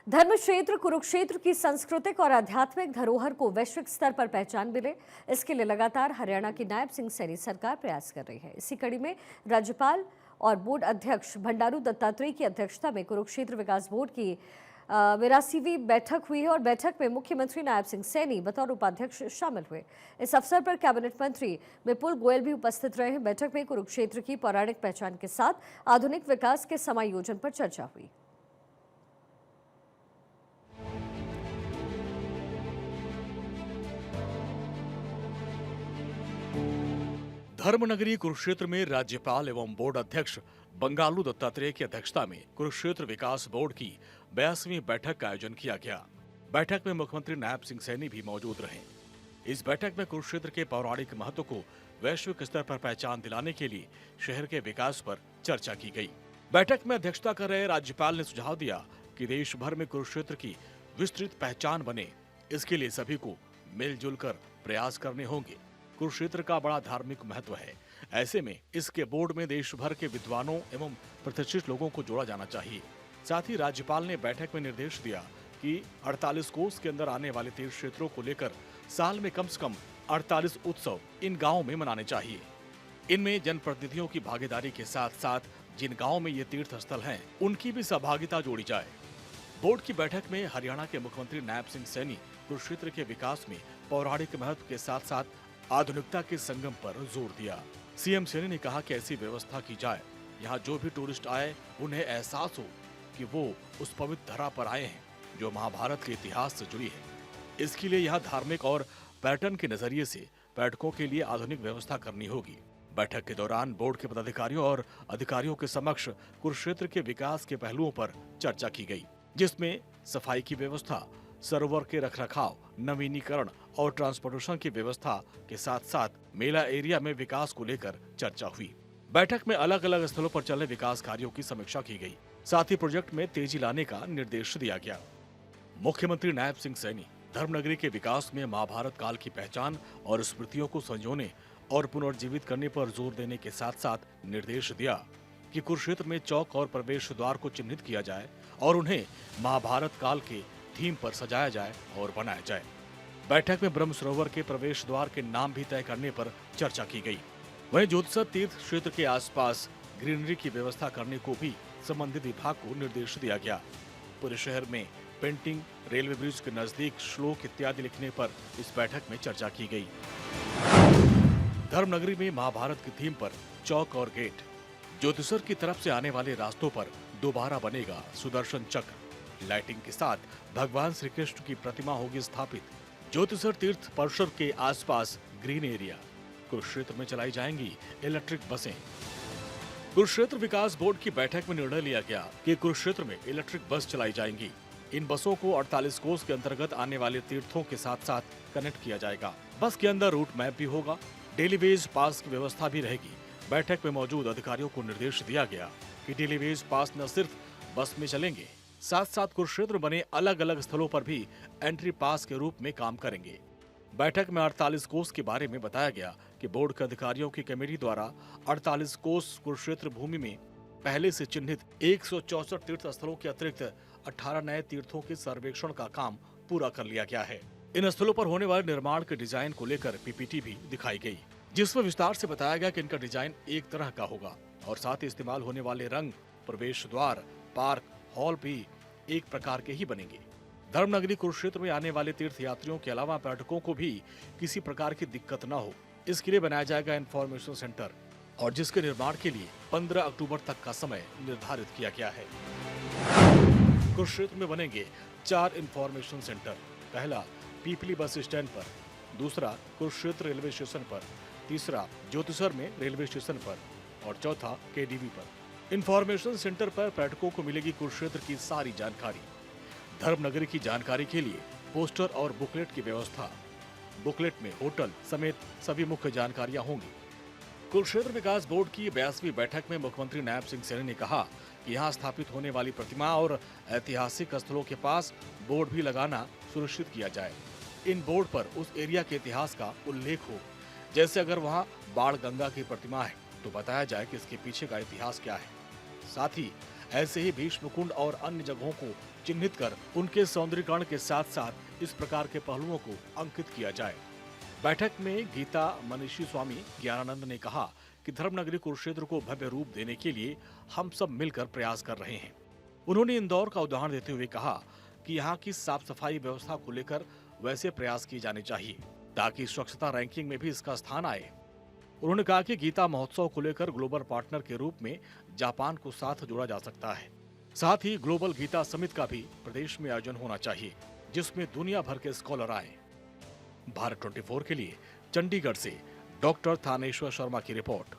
धर्म क्षेत्र कुरुक्षेत्र की सांस्कृतिक और आध्यात्मिक धरोहर को वैश्विक स्तर पर पहचान मिले, इसके लिए लगातार हरियाणा की नायब सिंह सैनी सरकार प्रयास कर रही है। इसी कड़ी में राज्यपाल और बोर्ड अध्यक्ष भंडारू दत्तात्रेय की अध्यक्षता में कुरुक्षेत्र विकास बोर्ड की 82वीं बैठक हुई है और बैठक में मुख्यमंत्री नायब सिंह सैनी बतौर उपाध्यक्ष शामिल हुए। इस अवसर पर कैबिनेट मंत्री विपुल गोयल भी उपस्थित रहे। बैठक में कुरुक्षेत्र की पौराणिक पहचान के साथ आधुनिक विकास के समायोजन पर चर्चा हुई। धर्मनगरी कुरुक्षेत्र में राज्यपाल एवं बोर्ड अध्यक्ष बंगालू दत्तात्रेय की अध्यक्षता में कुरुक्षेत्र विकास बोर्ड की 82वीं बैठक का आयोजन किया गया। बैठक में मुख्यमंत्री नायब सिंह सैनी भी मौजूद रहे। इस बैठक में कुरुक्षेत्र के पौराणिक महत्व को वैश्विक स्तर पर पहचान दिलाने के लिए शहर के विकास पर चर्चा की गई। बैठक में अध्यक्षता कर रहे राज्यपाल ने सुझाव दिया कि देश भर में कुरुक्षेत्र की विस्तृत पहचान बने, इसके लिए सभी को मिलजुल कर प्रयास करने होंगे। कुरुक्षेत्र का बड़ा धार्मिक महत्व है, ऐसे में इसके बोर्ड में देश भर के विद्वानों एवं प्रतिष्ठित लोगों को जोड़ा जाना चाहिए। साथ ही राज्यपाल ने बैठक में निर्देश दिया कि 48 कोस के अंदर आने वाले तीर्थ क्षेत्रों को लेकर साल में कम से कम 48 उत्सव इन गाँव में मनाने चाहिए। इनमें जनप्रतिनिधियों की भागीदारी के साथ साथ जिन गाँव में ये तीर्थ स्थल हैं, उनकी भी सहभागिता जोड़ी जाए। बोर्ड की बैठक में हरियाणा के मुख्यमंत्री नायब सिंह सैनी कुरुक्षेत्र के विकास में पौराणिक महत्व के साथ साथ आधुनिकता के संगम पर जोर दिया। सीएम सैनी ने कहा कि ऐसी व्यवस्था की जाए, यहाँ जो भी टूरिस्ट आए उन्हें एहसास हो कि वो उस पवित्र धरा पर आए हैं जो महाभारत के इतिहास से जुड़ी है। इसके लिए यहाँ धार्मिक और पर्यटन के नजरिए से पर्यटकों के लिए आधुनिक व्यवस्था करनी होगी। बैठक के दौरान बोर्ड के पदाधिकारियों और अधिकारियों के समक्ष कुरुक्षेत्र के विकास के पहलुओं पर चर्चा की गई, जिसमें सफाई की व्यवस्था, सरोवर के रखरखाव, नवीनीकरण और ट्रांसपोर्टेशन की व्यवस्था के साथ साथ मेला एरिया में विकास को लेकर चर्चा हुई। बैठक में अलग अलग स्थलों पर चल रहे विकास कार्यों की समीक्षा की गई। साथ ही प्रोजेक्ट में तेजी लाने का निर्देश दिया गया। मुख्यमंत्री नायब सिंह सैनी धर्मनगरी के विकास में महाभारत काल की पहचान और स्मृतियों को संजोने और पुनर्जीवित करने पर जोर देने के साथ साथ निर्देश दिया कि कुरुक्षेत्र में चौक और प्रवेश द्वार को चिन्हित किया जाए और उन्हें महाभारत काल के थीम पर सजाया जाए और बनाया जाए। बैठक में ब्रह्म सरोवर के प्रवेश द्वार के नाम भी तय करने पर चर्चा की गई। वहीं ज्योतिसर तीर्थ क्षेत्र के आसपास ग्रीनरी की व्यवस्था करने को भी संबंधित विभाग को निर्देश दिया गया। पूरे शहर में पेंटिंग, रेलवे ब्रिज के नजदीक श्लोक इत्यादि लिखने पर इस बैठक में चर्चा की गई। धर्मनगरी में महाभारत की थीम पर चौक और गेट। ज्योतिसर की तरफ से आने वाले रास्तों पर दोबारा बनेगा सुदर्शन चक्र। लाइटिंग के साथ भगवान श्री कृष्ण की प्रतिमा होगी स्थापित। ज्योतिसर तीर्थ परिसर के आसपास ग्रीन एरिया। कुरुक्षेत्र में चलाई जाएंगी इलेक्ट्रिक बसें। कुरुक्षेत्र विकास बोर्ड की बैठक में निर्णय लिया गया कि कुरुक्षेत्र में इलेक्ट्रिक बस चलाई जाएंगी। इन बसों को 48 कोस के अंतर्गत आने वाले तीर्थों के साथ साथ कनेक्ट किया जाएगा। बस के अंदर रूट मैप भी होगा। डेली वेज पास की व्यवस्था भी रहेगी। बैठक में मौजूद अधिकारियों को निर्देश दिया गया कि डेली वेज पास न सिर्फ बस में चलेंगे, साथ साथ कुरुक्षेत्र बने अलग अलग स्थलों पर भी एंट्री पास के रूप में काम करेंगे। बैठक में 48 कोस के बारे में बताया गया कि बोर्ड के अधिकारियों की कमेटी द्वारा 48 कोस कुरुक्षेत्र भूमि में पहले से चिन्हित 164 तीर्थ स्थलों के अतिरिक्त 18 नए तीर्थों के सर्वेक्षण का काम पूरा कर लिया गया है। इन स्थलों पर होने वाले निर्माण के डिजाइन को लेकर पीपीटी भी दिखाई गई, जिसमें विस्तार से बताया गया कि इनका डिजाइन एक तरह का होगा और साथ ही इस्तेमाल होने वाले रंग, प्रवेश द्वार, पार्क, हॉल भी एक प्रकार के ही बनेंगे। धर्मनगरी कुरुक्षेत्र में आने वाले तीर्थ यात्रियों के अलावा पर्यटकों को भी किसी प्रकार की दिक्कत न हो, इसके लिए बनाया जाएगा इंफॉर्मेशन सेंटर और जिसके निर्माण के लिए 15 अक्टूबर तक का समय निर्धारित किया गया है। कुरुक्षेत्र में बनेंगे 4 इंफॉर्मेशन सेंटर। पहला पीपली बस स्टैंड पर, दूसरा कुरुक्षेत्र रेलवे स्टेशन पर, तीसरा ज्योतिसर में रेलवे स्टेशन पर और चौथा केडीवी पर। इंफॉर्मेशन सेंटर पर पर्यटकों को मिलेगी कुरुक्षेत्र की सारी जानकारी। धर्मनगरी की जानकारी के लिए पोस्टर और बुकलेट की व्यवस्था। बुकलेट में होटल समेत सभी मुख्य जानकारियां होंगी। कुरुक्षेत्र विकास बोर्ड की 82वीं बैठक में मुख्यमंत्री नायब सिंह सैनी ने कहा कि यहाँ स्थापित होने वाली प्रतिमा और ऐतिहासिक स्थलों के पास बोर्ड भी लगाना सुनिश्चित किया जाए। इन बोर्ड पर उस एरिया के इतिहास का उल्लेख हो, जैसे अगर वहाँ बाण गंगा की प्रतिमा है तो बताया जाए कि इसके पीछे का इतिहास क्या है। साथ ही ऐसे ही भीष्मकुंड और अन्य जगहों को चिन्हित कर उनके सौंदर्यीकरण के साथ साथ इस प्रकार के पहलुओं को अंकित किया जाए। बैठक में गीता मनीषी स्वामी ज्ञानानंद ने कहा कि धर्मनगरी कुरुक्षेत्र को भव्य रूप देने के लिए हम सब मिलकर प्रयास कर रहे हैं। उन्होंने इंदौर का उदाहरण देते हुए कहा कि यहाँ की साफ सफाई व्यवस्था को लेकर वैसे प्रयास किए जाने चाहिए ताकि स्वच्छता रैंकिंग में भी इसका स्थान आए। उन्होंने कहा कि गीता महोत्सव को लेकर ग्लोबल पार्टनर के रूप में जापान को साथ जोड़ा जा सकता है। साथ ही ग्लोबल गीता समिट का भी प्रदेश में आयोजन होना चाहिए जिसमें दुनिया भर के स्कॉलर आए। भारत 24 के लिए चंडीगढ़ से डॉक्टर थानेश्वर शर्मा की रिपोर्ट।